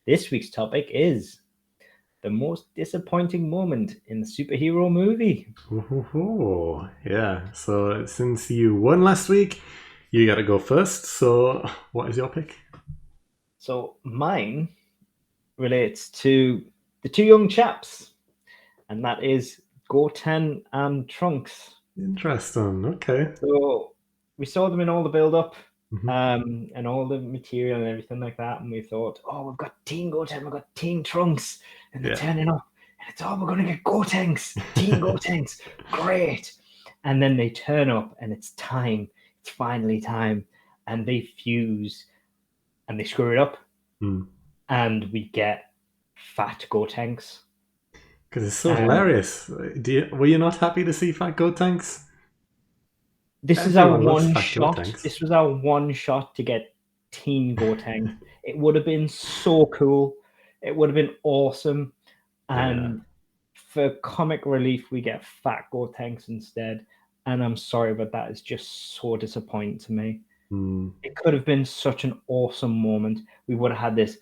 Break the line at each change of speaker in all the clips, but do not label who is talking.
This week's topic is the most disappointing moment in the superhero movie.
Ooh, yeah. So since you won last week, you got to go first. So what is your pick?
So mine relates to the two young chaps, and that is Goten and Trunks.
Interesting. Okay.
So we saw them in all the build-up,
Mhm.
and all the material and everything like that, and we thought, oh, we've got Team Goten, we've got Team Trunks, and they're
Yeah.
turning up, and it's we're gonna get Gotenks, Team Gotenks, great. And then they turn up, and it's time, it's finally time, and they fuse, and they screw it up,
Because
and we get Fat Gotenks,
it's so
and
hilarious. Were you not happy to see Fat Goat Tanks?
this is our
Everyone loves
one
Fat Goat
shot.
Tanks.
This was our one shot to get Teen Gotenks. It would have been so cool. It would have been awesome.
Yeah.
And for comic relief, we get Fat Gotenks instead. And I'm sorry, but that is just so disappointing to me.
Mm.
It could have been such an awesome moment. We would have had this.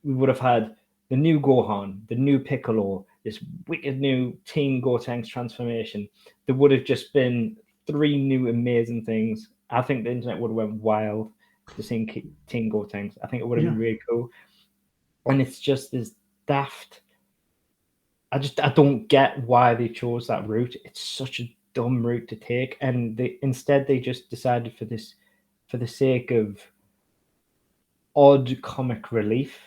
We would have had the new Gohan, the new Piccolo, this wicked new Teen Gotenks transformation. There would have just been three new amazing things. I think the internet would have went wild to see Teen Gotenks. I think it would have
Yeah.
been really cool. And it's just this daft. I don't get why they chose that route. It's such a dumb route to take, and instead they just decided for the sake of odd comic relief.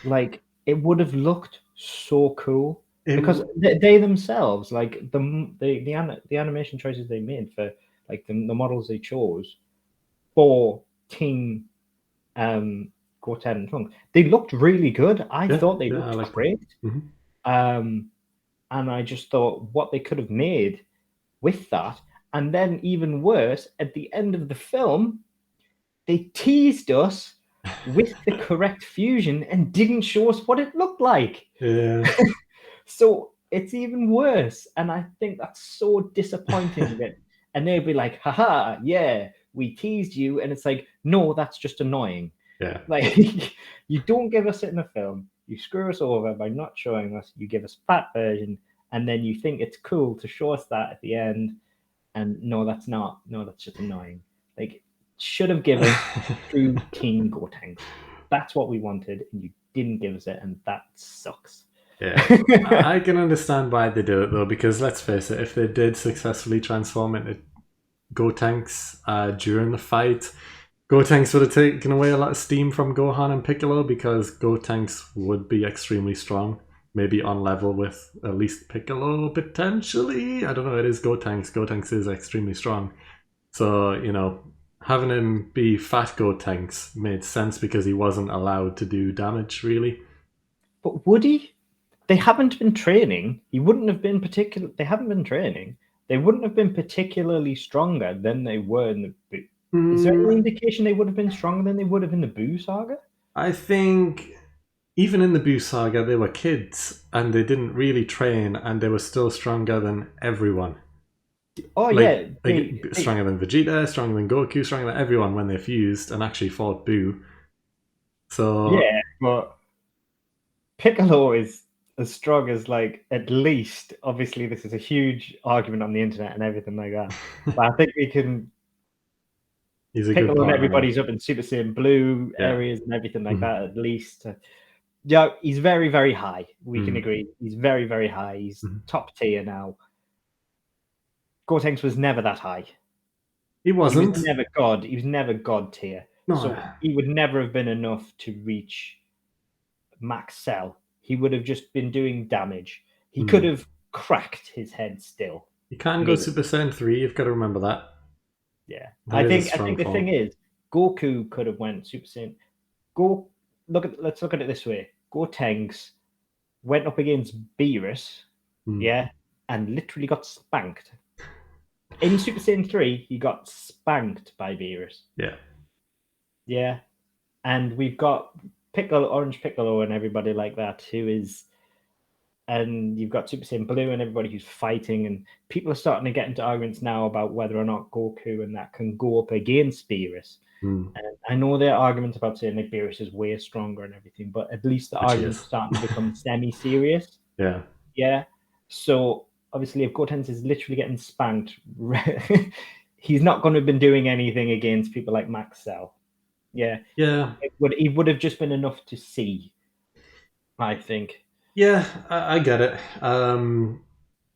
Like it would have looked so cool
It,
because they themselves, like the animation choices they made for like the models they chose for Team Quartet and Trunk, they looked really good. I
yeah.
thought they
Yeah. I
looked
like them.
great.
Mhm.
Um, and I just thought what they could have made with that, and then even worse, at the end of the film, they teased us with the correct fusion and didn't show us what it looked like.
Yeah.
So it's even worse. And I think that's so disappointing that, and they'll be like, haha, yeah, we teased you. And it's like, no, that's just annoying.
Yeah.
Like, you don't give us it in the film. You screw us over by not showing us. You give us fat version, and then you think it's cool to show us that at the end. And no, that's not. No, that's just annoying. Like, should have give us true Teen Gotenks. That's what we wanted, and you didn't give us it, and that sucks.
Yeah. I can understand why they do it though, because let's face it, if they did successfully transform into Gotenks during the fight, Gotenks would have taken away a lot of steam from Gohan and Piccolo because Gotenks would be extremely strong. Maybe on level with at least Piccolo, potentially. I don't know, it is Gotenks. Gotenks is extremely strong. So, having him be Fat Gotenks made sense because he wasn't allowed to do damage, really.
But would he? They haven't been training. He wouldn't have been particular. They haven't been training. They wouldn't have been particularly stronger than they were in the Boo. Is there any
Mm,
indication they would have been stronger than they would have in the Boo saga?
I think even in the Buu saga, they were kids and they didn't really train and they were still stronger than everyone.
Oh yeah,
Like stronger than Vegeta, stronger than Goku, stronger than everyone when they fused and actually fought Buu. So
yeah, but Piccolo is as strong as like at least. Obviously, this is a huge argument on the internet and everything like that. But I think we can
he's a good
Piccolo and
partner though.
everybody's up in Super Saiyan Blue
Yeah.
areas and everything like
Mhm.
that. At least, yeah, he's very very high. We can
Mm.
agree. He's very very high. He's
Mhm.
top tier now. Gotenks was never that high.
He
He was
wasn't.
never God. He was never God tier.
No.
So he would never have been enough to reach max cell. He would have just been doing damage. He could
Mm.
have cracked his head still.
You can go
Maybe.
Super Saiyan 3, you've got to remember that.
Yeah.
That
I
is a
think I
strong
think the thing
fall.
is Goku could have went Super Saiyan. Go let's look at it this way. Gotenks went up against Beerus,
Mm.
yeah, and literally got spanked. In Super Saiyan 3, he got spanked by Beerus.
Yeah.
Yeah. And we've got Piccolo, Orange Piccolo, and everybody like that who is and you've got Super Saiyan Blue and everybody who's fighting, and people are starting to get into arguments now about whether or not Goku and that can go up against Beerus. And I know there are arguments about saying like Beerus is way stronger and everything, but at least the
Which he
argument's
is.
starting to become semi-serious.
Yeah.
Yeah. So obviously, if Gotenks is literally getting spanked, he's not going to have been doing anything against people like Max Cell. Yeah.
Yeah.
He would have just been enough to see, I think.
Yeah, I get it.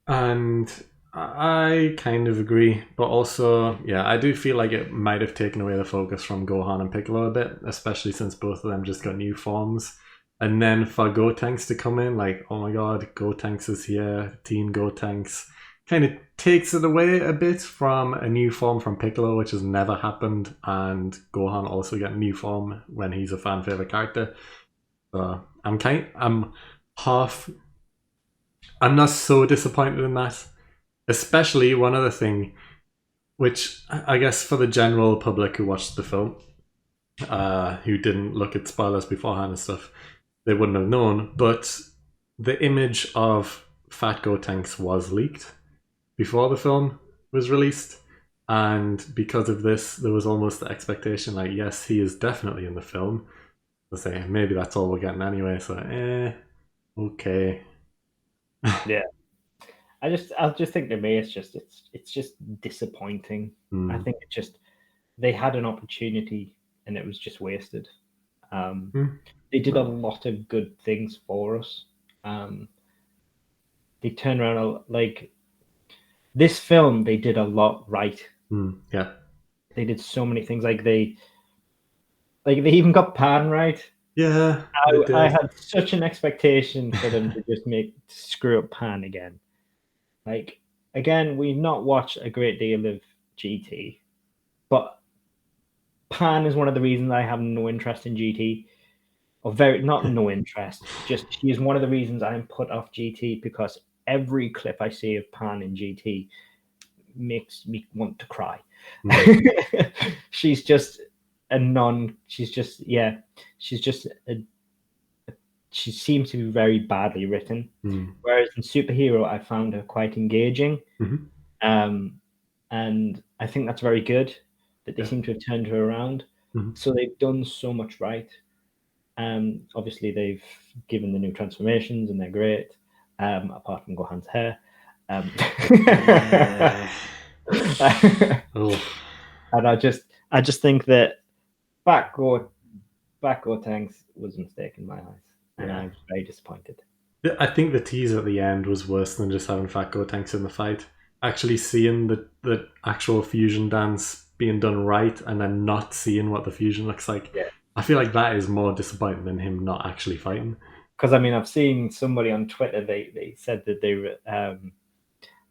And I kind of agree, but also, yeah, I do feel like it might have taken away the focus from Gohan and Piccolo a bit, especially since both of them just got new forms. And then for Gotenks to come in, like, oh my god, Gotenks is here, Team Gotenks, kind of takes it away a bit from a new form from Piccolo, which has never happened, and Gohan also get a new form when he's a fan favorite character. So I'm half. I'm not so disappointed in that. Especially one other thing, which I guess for the general public who watched the film, who didn't look at spoilers beforehand and stuff, they wouldn't have known. But the image of Fat Gotenks was leaked before the film was released. And because of this, there was almost the expectation like, yes, he is definitely in the film. They'll say, maybe that's all we're getting anyway. So, okay.
Yeah. I just think to me it's just disappointing. I think it just they had an opportunity and it was just wasted. They did a lot of good things for us. They turned around like this film. They did a lot right.
Yeah,
they did so many things. Like they even got Pan right.
Yeah,
I had such an expectation for them to just screw up Pan again. Like again, we've not watched a great deal of GT, but Pan is one of the reasons I have no interest in GT, or very not no interest. Just she is one of the reasons I'm put off GT because every clip I see of Pan in GT makes me want to cry. She's just she's just she seems to be very badly written. Whereas in Superhero I found her quite engaging. And I think that's very good that they seem to have turned her around. So they've done so much right. Obviously they've given the new transformations and they're great, apart from Gohan's hair. And I just think that Back Gotenks was a mistake in my eyes, and I was very disappointed.
I think the teaser at the end was worse than just having Fat Gotenks in the fight. Actually seeing the actual fusion dance being done right and then not seeing what the fusion looks like.
Yeah.
I feel like that is more disappointing than him not actually fighting.
Because I mean, I've seen somebody on Twitter. They said that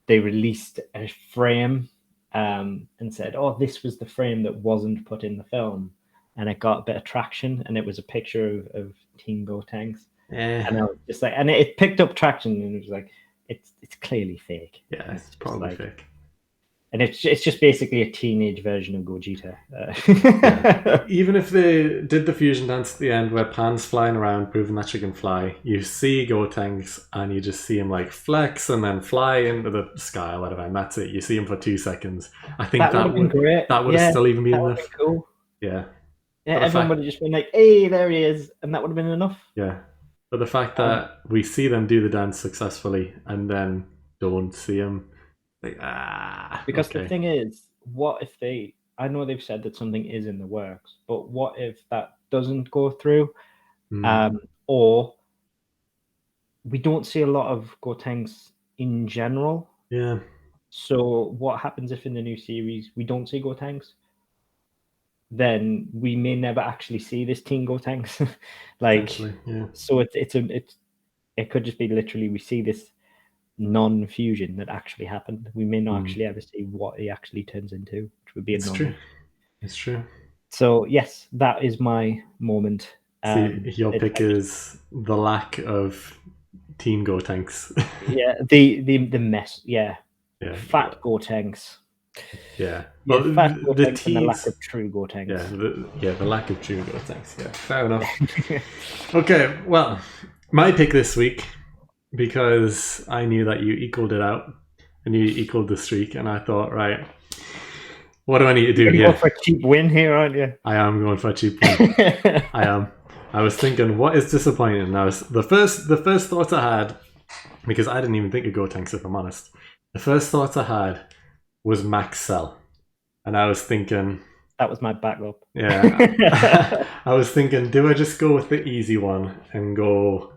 they released a frame and said, "Oh, this was the frame that wasn't put in the film," and it got a bit of traction. And it was a picture of Team Gotenks. And I was just like, and it picked up traction, and it was like, it's clearly fake.
Yeah, it's probably fake.
And it's just basically a teenage version of Gogeta.
Even if they did the fusion dance at the end where Pan's flying around proving that she can fly, you see Gotenks and you just see him like flex and then fly into the sky or whatever, and that's it. You see him for 2 seconds. I think that would have been great. That would have still even been enough.
Cool.
Yeah.
Yeah, everyone would have just been like, "Hey, there he is," and that would have been enough.
Yeah. But the fact that we see them do the dance successfully and then don't see him, like,
because the thing is, what if I know they've said that something is in the works, but what if that doesn't go through? Or we don't see a lot of Gotenks in general.
Yeah.
So what happens if in the new series we don't see Gotenks? Then we may never actually see this Team Gotenks. So it could just be literally we see this non-fusion that actually happened. We may not actually ever see what he actually turns into, which would be
true. It's true.
So yes, that is my moment.
Your pick is the lack of Team Gotenks.
Yeah, the mess. Yeah. Fat Gotenks.
Yeah.
Well, Fat Gotenks and the lack of true Gotenks.
The lack of true Gotenks. Yeah, fair enough. Okay, well, my pick this week because I knew that you equaled it out and you equaled the streak, and I thought, right, what do I need to do
You're going
here?
for a cheap win here, aren't you?
I am going for a cheap win. I am. I was thinking, what is disappointing? Now, the first thought I had, because I didn't even think of Gotenks, if I'm honest. The first thought I had was Max Cell, and I was thinking,
That was my backup.
yeah, I was thinking, do I just go with the easy one and go?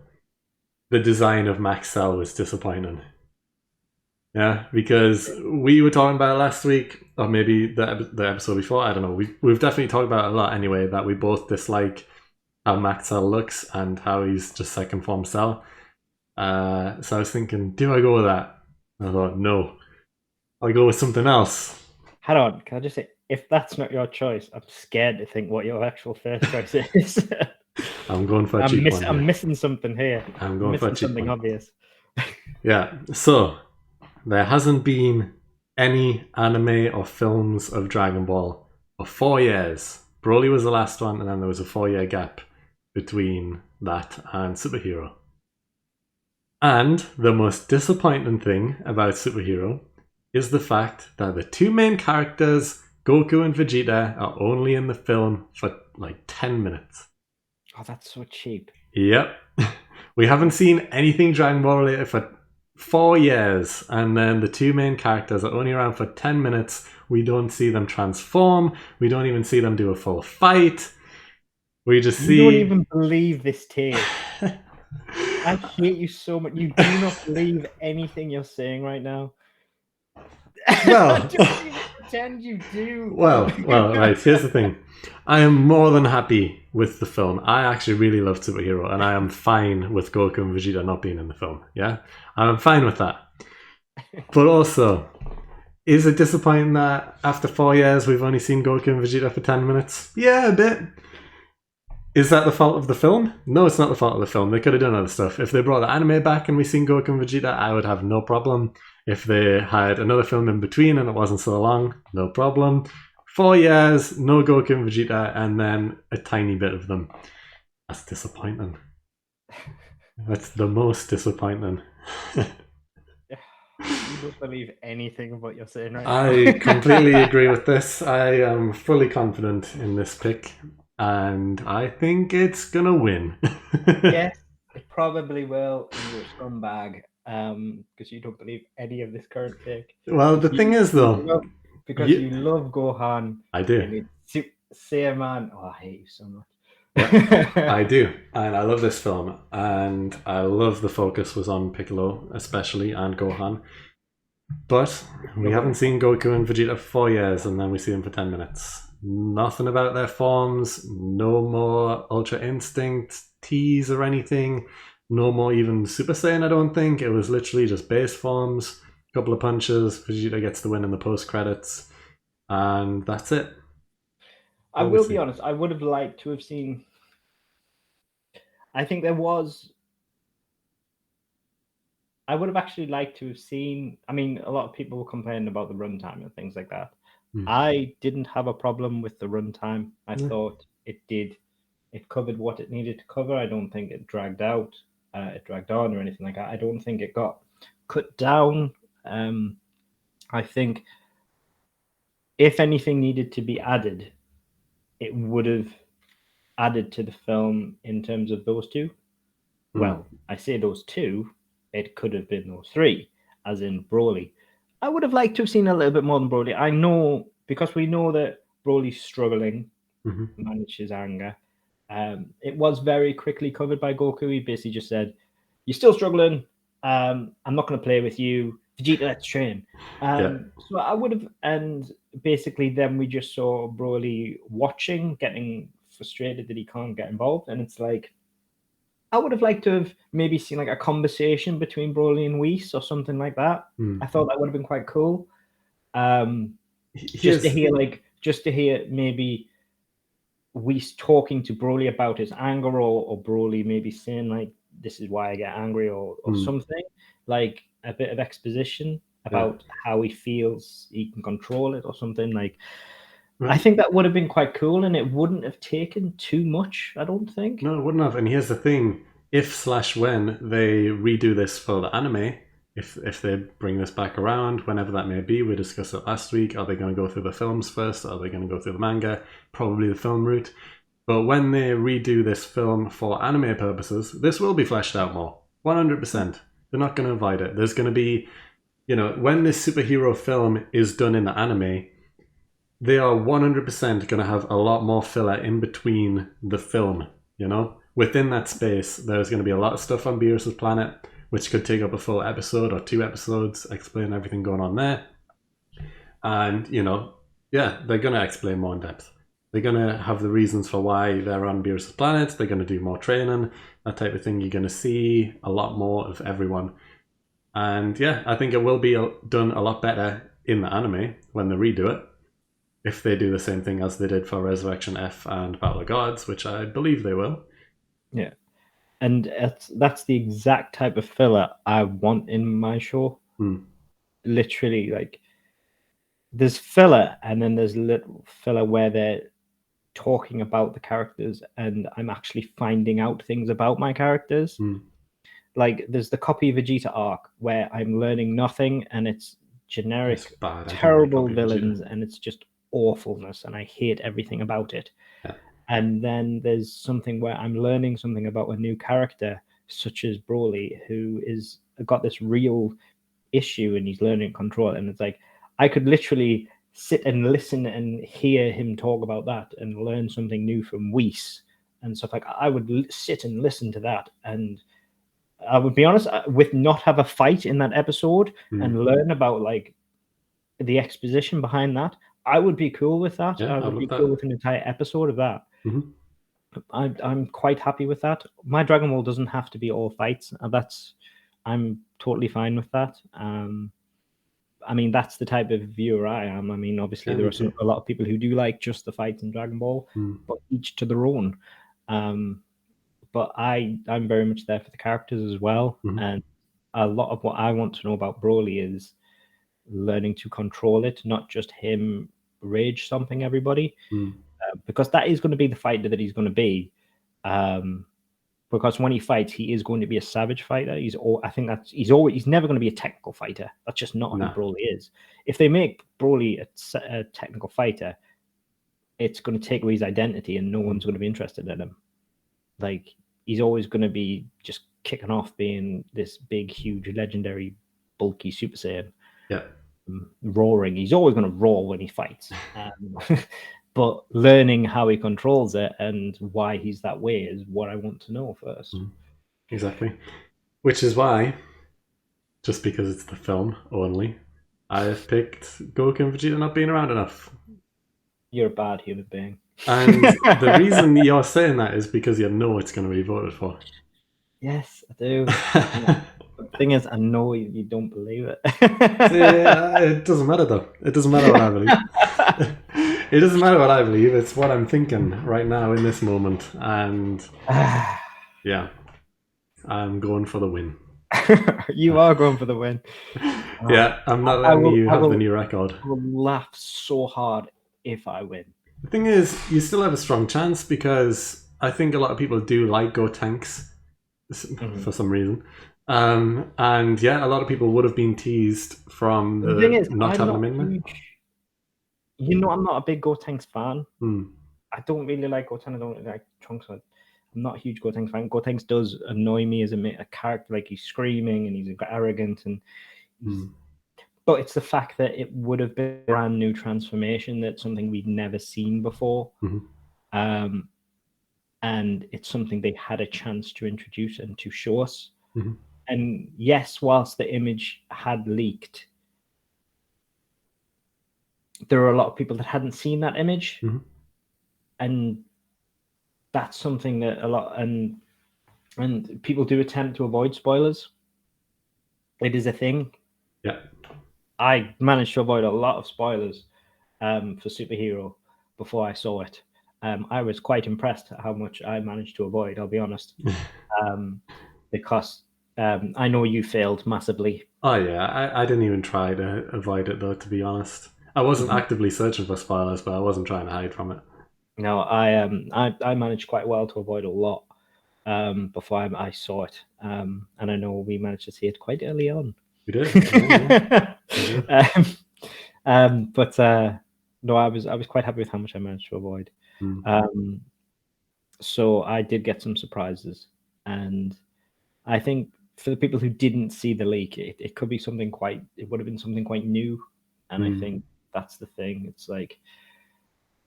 The design of Max Cell was disappointing. Yeah, because we were talking about it last week, or maybe the episode before. I don't know. We've definitely talked about it a lot anyway. That we both dislike how Max Cell looks and how he's just second form Cell. So I was thinking, do I go with that? And I thought, no, I'll go with something else.
Hold on, can I just say, if that's not your choice, I'm scared to think what your actual first choice is.
I'm going for a cheap one.
I'm missing something here.
I'm going for a cheap
something
one.
obvious.
Yeah. So there hasn't been any anime or films of Dragon Ball for 4 years. Broly was the last one, and then there was a 4-year gap between that and Superhero. And the most disappointing thing about Superhero is the fact that the two main characters, Goku and Vegeta, are only in the film for like 10 minutes.
Oh, that's so cheap.
Yep. We haven't seen anything Dragon Ball related for 4 years, and then the two main characters are only around for 10 minutes. We don't see them transform. We don't even see them do a full fight. We just see.
You don't even believe this take. I hate you so much. You do not believe anything you're saying right now.
Well,
don't even pretend you do.
Well, right, here's the thing. I am more than happy with the film. I actually really love Superhero, and I am fine with Goku and Vegeta not being in the film. Yeah? I'm fine with that. But also, is it disappointing that after 4 years we've only seen Goku and Vegeta for 10 minutes? Yeah, a bit. Is that the fault of the film? No, it's not the fault of the film. They could have done other stuff. If they brought the anime back and we seen Goku and Vegeta, I would have no problem. If they had another film in between and it wasn't so long, no problem. 4 years, no Goku and Vegeta, and then a tiny bit of them. That's disappointing. That's the most disappointing.
You don't believe anything of what you're saying right now.
I completely agree with this. I am fully confident in this pick, and I think it's gonna win.
Yes, it probably will. And you're a scumbag because you don't believe any of this current pick.
Well, the thing is, though,
you love Gohan.
I do.
Say, man, oh, I hate you so much.
I do, and I love this film, and I love the focus was on Piccolo especially and Gohan. But we haven't seen Goku and Vegeta for 4 years, and then we see them for 10 minutes. Nothing about their forms, no more Ultra Instinct tease or anything, no more even Super Saiyan, I don't think. It was literally just base forms, a couple of punches, Vegeta gets the win in the post-credits, and that's it.
I will be honest, I would have liked to have seen. I think there was. I would have actually liked to have seen. I mean, a lot of people were complaining about the runtime and things like that. I didn't have a problem with the runtime. I thought it did. It covered what it needed to cover. I don't think it dragged out. It dragged on or anything like that. I don't think it got cut down. I think if anything needed to be added, it would have added to the film in terms of those two. Well, I say those two, it could have been those three, as in Broly. I would have liked to have seen a little bit more than Broly. I know, because we know that Broly's struggling to manage his anger. It was very quickly covered by Goku. He basically just said, "You're still struggling. I'm not going to play with you. Vegeta, let's train." So I would have, and basically then we just saw Broly watching, getting frustrated that he can't get involved, and it's like, I would have liked to have maybe seen like a conversation between Broly and Whis or something like that. I thought that would have been quite cool. Just to hear maybe Whis talking to Broly about his anger, or Broly maybe saying like, "This is why I get angry," or something, like a bit of exposition about how he feels he can control it or something like. I think that would have been quite cool, and it wouldn't have taken too much, I don't think.
No, it wouldn't have. And here's the thing. if slash when they redo this for the anime, if they bring this back around, whenever that may be, we discussed it last week. Are they going to go through the films first? Are they going to go through the manga? Probably the film route. But when they redo this film for anime purposes, this will be fleshed out more. 100%. They're not going to avoid it. There's going to be, when this superhero film is done in the anime, they are 100% going to have a lot more filler in between the film, Within that space, there's going to be a lot of stuff on Beerus's planet, which could take up a full episode or 2 episodes, explain everything going on there. And, yeah, they're going to explain more in depth. They're going to have the reasons for why they're on Beerus's planet. They're going to do more training, that type of thing. You're going to see a lot more of everyone. And yeah, I think it will be done a lot better in the anime when they redo it. If they do the same thing as they did for Resurrection F and Battle of Gods, which I believe they will.
Yeah. And that's the exact type of filler I want in my show. Literally, like, there's filler, and then there's little filler where they're talking about the characters, and I'm actually finding out things about my characters. Like, there's the Copy Vegeta arc where I'm learning nothing, and it's generic, terrible villains, and it's just awfulness, and I hate everything about it.
Yeah.
And then there's something where I'm learning something about a new character, such as Broly, who is got this real issue, and he's learning control. And it's like, I could literally sit and listen and hear him talk about that and learn something new from Whis and stuff. Like, I would sit and listen to that, and I would be honest, with not have a fight in that episode and learn about like the exposition behind that, I would be cool with that.
Yeah,
I would be cool with an entire episode of that. I'm quite happy with that. My Dragon Ball doesn't have to be all fights. I'm totally fine with that. I mean, that's the type of viewer I am. I mean, obviously there are a lot of people who do like just the fights in Dragon Ball, but each to their own. But I'm very much there for the characters as well. And a lot of what I want to know about Broly is learning to control it, not just him rage stomping everybody, because that is going to be the fighter that he's going to be. Because when he fights, he is going to be a savage fighter. He's never going to be a technical fighter. That's just not who Broly is. If they make Broly a technical fighter, it's going to take away his identity, and no one's going to be interested in him. Like, he's always going to be just kicking off being this big, huge, legendary, bulky Super Saiyan.
Yeah.
Roaring. He's always going to roar when he fights. But learning how he controls it and why he's that way is what I want to know first.
Exactly. Which is why, just because it's the film only, I have picked Goku and Vegeta not being around enough.
You're a bad human being.
And the reason you're saying that is because you know it's going to be voted for.
Yes, I do. The thing is, I know you don't believe it.
It doesn't matter, though. It doesn't matter what I believe. It doesn't matter what I believe. It's what I'm thinking right now in this moment. And yeah, I'm going for the win.
You are going for the win.
Yeah, I'm not letting you have the new record.
I will laugh so hard if I win.
The thing is, you still have a strong chance because I think a lot of people do like Gotenks for some reason. And yeah, a lot of people would have been teased from the thing is, not having them in there.
I'm not a big Gotenks fan. I don't really like Goten. I don't really like Trunks. I'm not a huge Gotenks fan. Gotenks does annoy me as a character. Like, he's screaming and he's arrogant, and but it's the fact that it would have been a brand new transformation. That's something we'd never seen before. And it's something they had a chance to introduce and to show us. And yes, whilst the image had leaked, there were a lot of people that hadn't seen that image. And that's something that and people do attempt to avoid spoilers. It is a thing.
Yeah.
I managed to avoid a lot of spoilers for Superhero before I saw it. I was quite impressed at how much I managed to avoid, I'll be honest. Because I know you failed massively.
Oh yeah, I didn't even try to avoid it, though, to be honest. I wasn't actively searching for spoilers, but I wasn't trying to hide from it.
No, I managed quite well to avoid a lot. before I saw it, and I know we managed to see it quite early on.
We did, yeah, we did.
um, but no, I was quite happy with how much I managed to avoid.
Mm.
Um, so I did get some surprises, and I think for the people who didn't see the leak, it could be something quite. It would have been something quite new, and I
Mm.
think that's the thing. It's like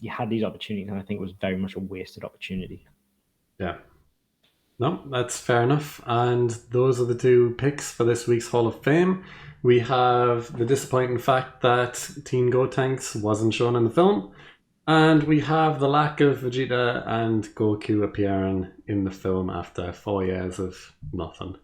you had these opportunities, and I think it was very much a wasted opportunity.
Yeah. No, that's fair enough. And those are the two picks for this week's Hall of Fame. We have the disappointing fact that Teen Gotenks wasn't shown in the film, and we have the lack of Vegeta and Goku appearing in the film after 4 years of nothing.